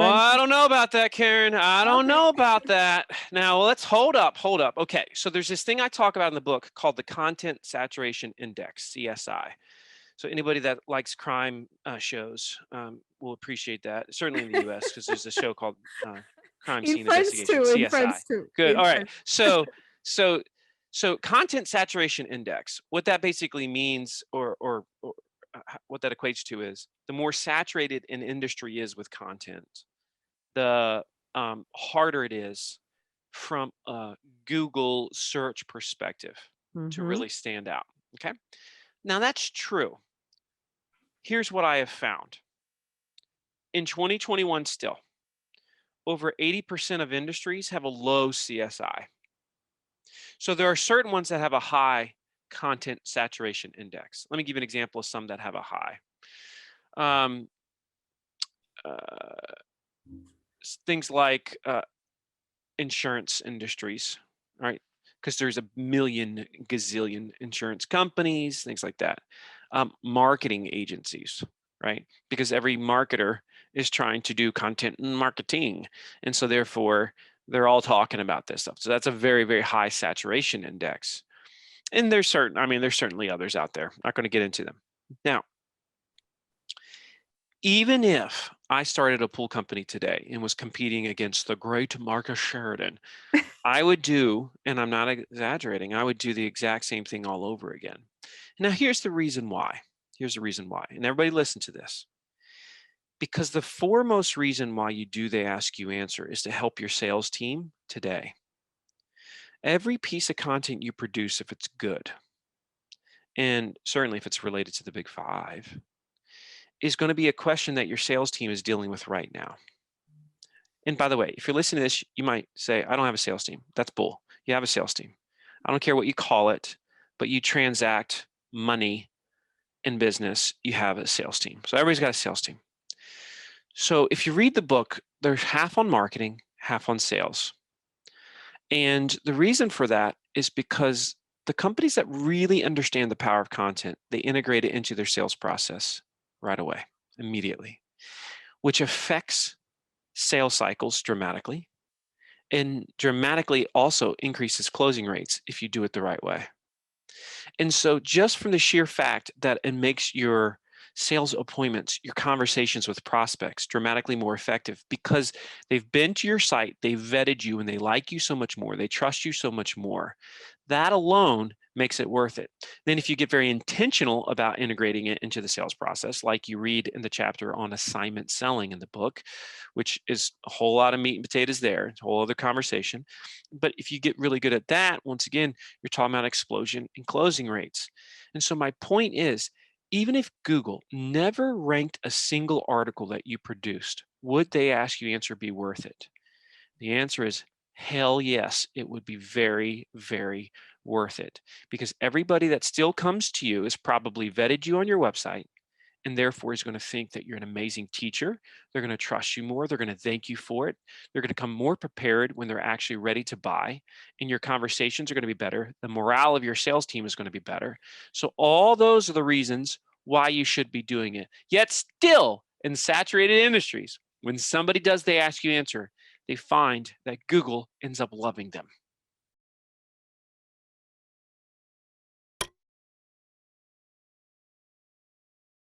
Well, run. I don't know about that, Karen. I don't know about that. Now, let's hold up. Okay, so there's this thing I talk about in the book called the Content Saturation Index, CSI. So anybody that likes crime shows will appreciate that, certainly in the US, because there's a show called Crime In Scene Friends Investigation, too, in CSI. Friends too, Good. in All right. Friends. So so content saturation index, what that basically means, or what that equates to is the more saturated an industry is with content, the harder it is from a Google search perspective to Mhm. really stand out. Okay. Now that's true. Here's what I have found. In 2021 still, over 80% of industries have a low CSI. So there are certain ones that have a high content saturation index. Let me give you an example of some that have a high. Um, uh, Things like insurance industries, right? Because there's a million gazillion insurance companies, things like that. Marketing agencies, right? Because every marketer is trying to do content and marketing. And so therefore, they're all talking about this stuff. So that's a very, very high saturation index. And there's certainly others out there. Not going to get into them. Now, even if I started a pool company today and was competing against the great Marcus Sheridan, I would do, and I'm not exaggerating, I would do the exact same thing all over again. Now, here's the reason why. Here's the reason why. And everybody listen to this. Because the foremost reason why you do the Ask You Answer is to help your sales team today. Every piece of content you produce, if it's good, and certainly if it's related to the big five, is going to be a question that your sales team is dealing with right now. And by the way, if you're listening to this, you might say, I don't have a sales team. That's bull. You have a sales team. I don't care what you call it, but you transact money in business, you have a sales team. So everybody's got a sales team. So if you read the book, there's half on marketing, half on sales. And the reason for that is because the companies that really understand the power of content, they integrate it into their sales process right away, immediately, which affects sales cycles dramatically and dramatically also increases closing rates if you do it the right way. And so just from the sheer fact that it makes your sales appointments, your conversations with prospects dramatically more effective because they've been to your site, they've vetted you, and they like you so much more, they trust you so much more. That alone makes it worth it. Then if you get very intentional about integrating it into the sales process, like you read in the chapter on assignment selling in the book, which is a whole lot of meat and potatoes there, it's a whole other conversation. But if you get really good at that, once again, you're talking about explosion in closing rates. And so my point is, even if Google never ranked a single article that you produced, would they Ask You Answer be worth it? The answer is hell yes, it would be very, very worth it, because everybody that still comes to you has probably vetted you on your website and therefore is going to think that you're an amazing teacher. They're going to trust you more. They're going to thank you for it. They're going to come more prepared when they're actually ready to buy, and your conversations are going to be better. The morale of your sales team is going to be better. So all those are the reasons why you should be doing it. Yet still in saturated industries, when somebody does they Ask You Answer, they find that Google ends up loving them.